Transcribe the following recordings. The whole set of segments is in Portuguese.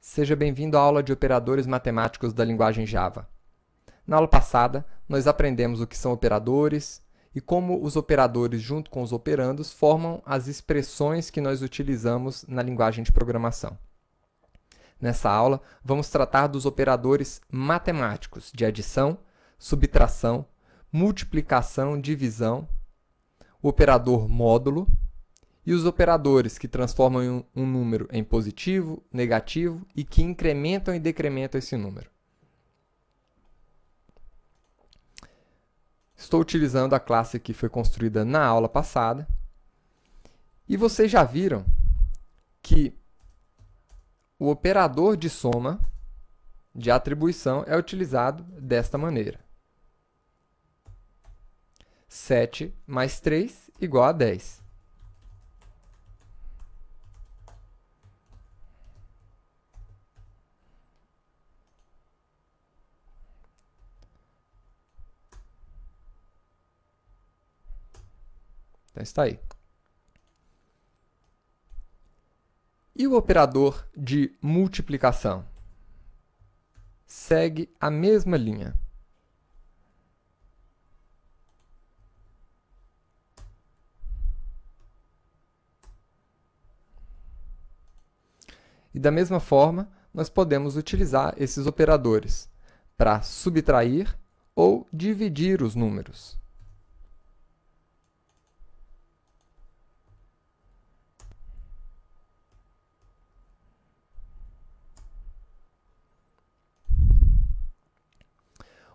Seja bem-vindo à aula de operadores matemáticos da linguagem Java. Na aula passada, nós aprendemos o que são operadores e como os operadores, junto com os operandos, formam as expressões que nós utilizamos na linguagem de programação. Nessa aula, vamos tratar dos operadores matemáticos de adição, subtração, multiplicação, divisão, o operador módulo, e os operadores que transformam um número em positivo, negativo e que incrementam e decrementam esse número. Estou utilizando a classe que foi construída na aula passada. E vocês já viram que o operador de soma, de atribuição, é utilizado desta maneira. 7 mais 3 igual a 10. Então, está aí. E o operador de multiplicação? Segue a mesma linha. E da mesma forma, nós podemos utilizar esses operadores para subtrair ou dividir os números.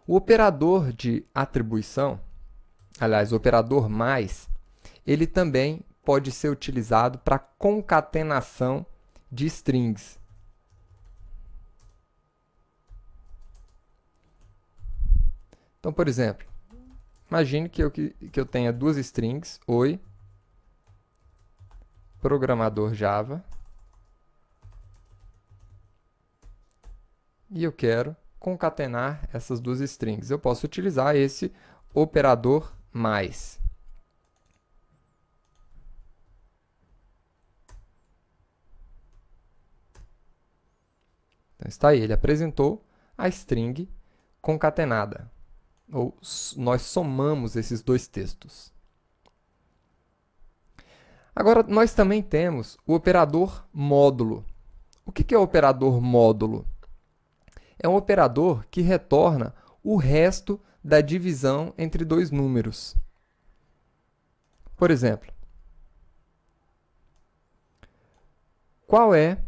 O operador de atribuição, aliás, o operador mais, ele também pode ser utilizado para concatenação de strings. Então, por exemplo, imagine que eu tenha duas strings, oi, programador Java, e eu quero concatenar essas duas strings. Eu posso utilizar esse operador mais. Então, está aí, ele apresentou a string concatenada. Ou nós somamos esses dois textos. Agora, nós também temos o operador módulo. O que é o operador módulo? É um operador que retorna o resto da divisão entre dois números. Por exemplo, qual é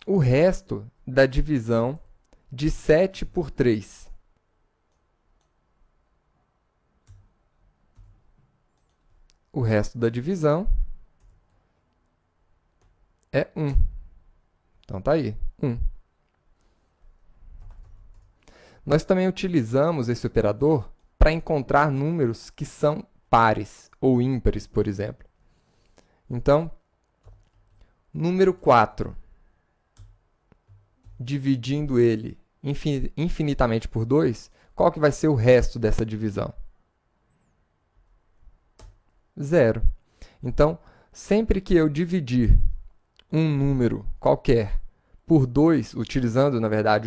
o resto da divisão de 7 por 3? O resto da divisão é 1. Então, tá aí, 1. Nós também utilizamos esse operador para encontrar números que são pares ou ímpares, por exemplo. Então, número 4, dividindo ele infinitamente por 2, qual que vai ser o resto dessa divisão? 0. Então, sempre que eu dividir um número qualquer por 2, utilizando, na verdade,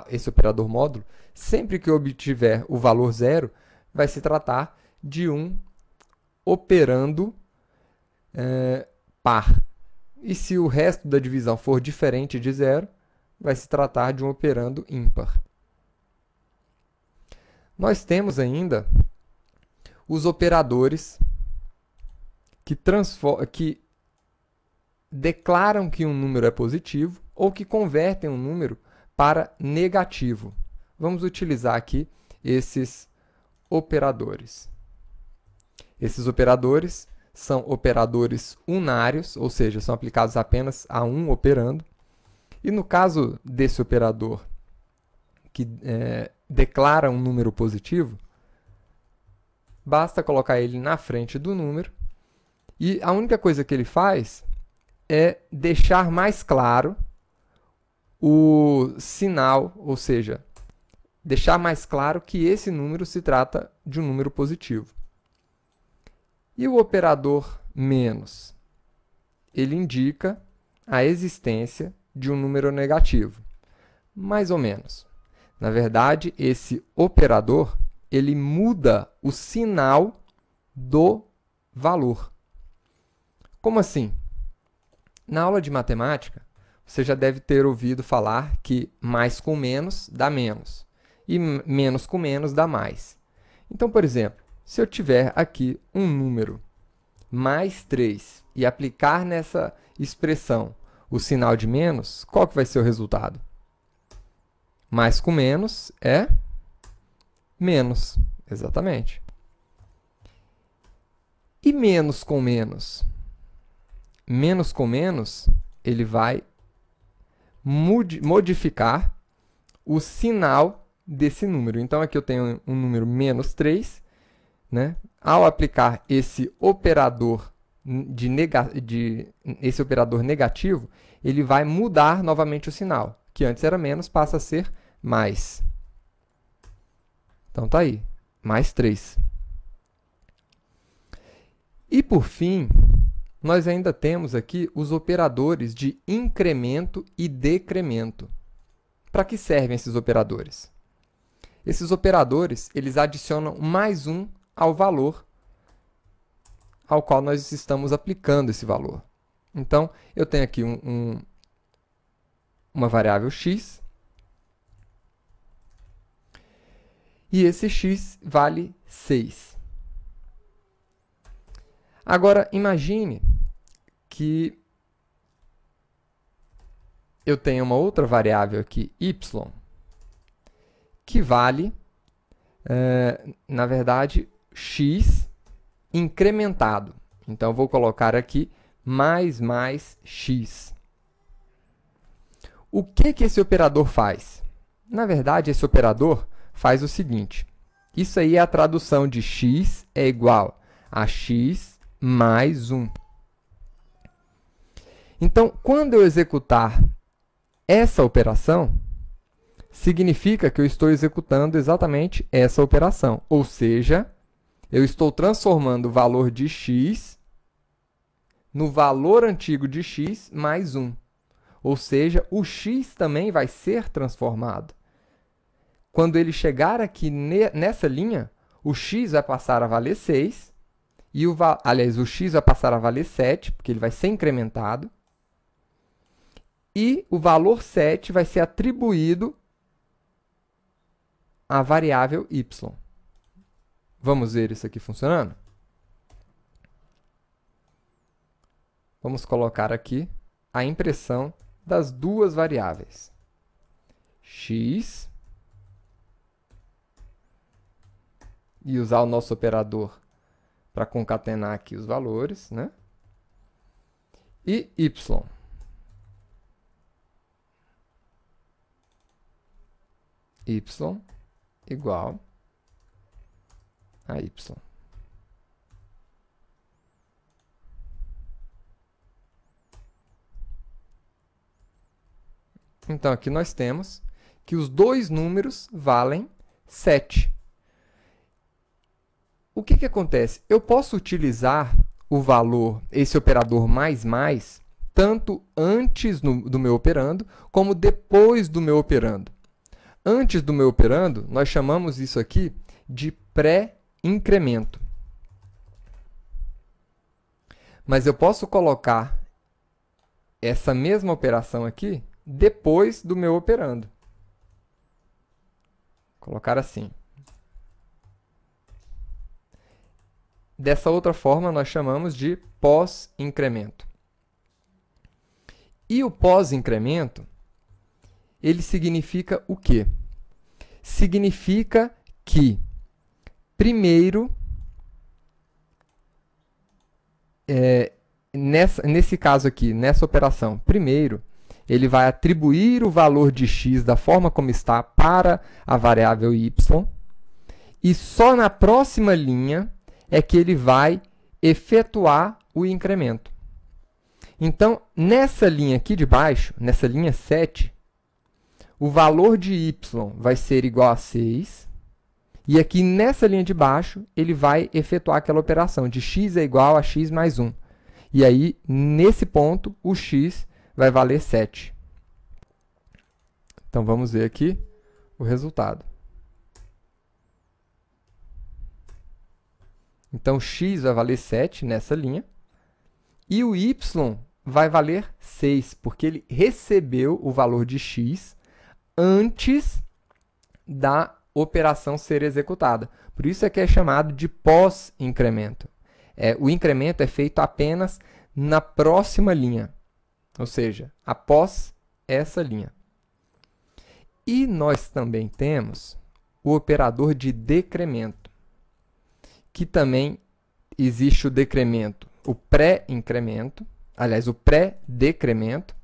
esse operador módulo, sempre que eu obtiver o valor 0, vai se tratar de um operando par. E se o resto da divisão for diferente de 0, vai se tratar de um operando ímpar. Nós temos ainda os operadores que declaram que um número é positivo ou que convertem um número para negativo. Vamos utilizar aqui esses operadores. Esses operadores são operadores unários, ou seja, são aplicados apenas a um operando. E no caso desse operador que declara um número positivo, basta colocar ele na frente do número e a única coisa que ele faz é deixar mais claro o sinal, ou seja, deixar mais claro que esse número se trata de um número positivo. E o operador menos? Ele indica a existência de um número negativo? Mais ou menos. Na verdade, esse operador, ele muda o sinal do valor. Como assim? Na aula de matemática, você já deve ter ouvido falar que mais com menos dá menos e menos com menos dá mais. Então, por exemplo, se eu tiver aqui um número mais 3 e aplicar nessa expressão o sinal de menos, qual que vai ser o resultado? Mais com menos é menos, exatamente. E menos com menos? Menos com menos, ele vai modificar o sinal desse número. Então, aqui eu tenho um número menos 3, né? Ao aplicar esse operador esse operador negativo, ele vai mudar novamente o sinal, que antes era menos, passa a ser mais. Então, tá aí, mais 3. E, por fim, nós ainda temos aqui os operadores de incremento e decremento. Para que servem esses operadores? Esses operadores, eles adicionam mais 1 ao valor ao qual nós estamos aplicando esse valor. Então, eu tenho aqui uma variável x, e esse x vale 6. Agora, imagine que eu tenho uma outra variável aqui, y, que vale, na verdade, x incrementado. Então, vou colocar aqui mais x. O que esse operador faz? Na verdade, esse operador faz o seguinte. Isso aí é a tradução de x é igual a x mais 1. Então, quando eu executar essa operação, significa que eu estou executando exatamente essa operação. Ou seja, eu estou transformando o valor de x no valor antigo de x mais 1. Ou seja, o x também vai ser transformado. Quando ele chegar aqui nessa linha, o x vai passar a valer 6, e o x vai passar a valer 7, porque ele vai ser incrementado, e o valor 7 vai ser atribuído à variável y. Vamos ver isso aqui funcionando? Vamos colocar aqui a impressão das duas variáveis. X, e usar o nosso operador para concatenar aqui os valores, né? E y. Y igual a y. Então, aqui nós temos que os dois números valem 7. O que acontece? Eu posso utilizar o valor, esse operador mais, tanto antes do meu operando, como depois do meu operando. Antes do meu operando, nós chamamos isso aqui de pré-incremento. Mas eu posso colocar essa mesma operação aqui depois do meu operando. Colocar assim. Dessa outra forma, nós chamamos de pós-incremento. E o pós-incremento, ele significa o quê? Significa que, primeiro, nesse caso aqui, nessa operação, primeiro, ele vai atribuir o valor de x da forma como está para a variável y, e só na próxima linha é que ele vai efetuar o incremento. Então, nessa linha aqui de baixo, nessa linha 7, o valor de y vai ser igual a 6, e aqui nessa linha de baixo, ele vai efetuar aquela operação de x é igual a x mais 1. E aí, nesse ponto, o x vai valer 7. Então, vamos ver aqui o resultado. Então, x vai valer 7 nessa linha. E o y vai valer 6, porque ele recebeu o valor de x antes da operação ser executada. Por isso é que é chamado de pós-incremento. O incremento é feito apenas na próxima linha, ou seja, após essa linha. E nós também temos o operador de decremento, que também existe o decremento, o pré-incremento, aliás, o pré-decremento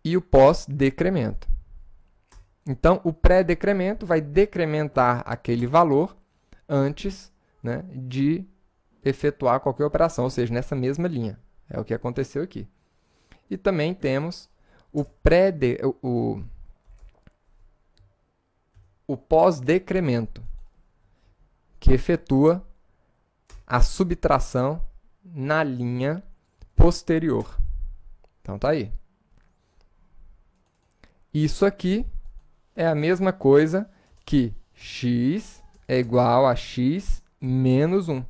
e o pós-decremento. Então, o pré-decremento vai decrementar aquele valor antes, né, de efetuar qualquer operação, ou seja, nessa mesma linha. É o que aconteceu aqui. E também temos o pós-decremento, que efetua a subtração na linha posterior. Então, tá aí. Isso aqui é a mesma coisa que x é igual a x menos 1.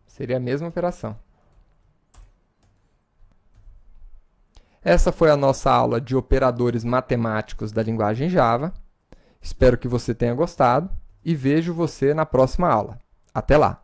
Seria a mesma operação. Essa foi a nossa aula de operadores matemáticos da linguagem Java. Espero que você tenha gostado e vejo você na próxima aula. Até lá!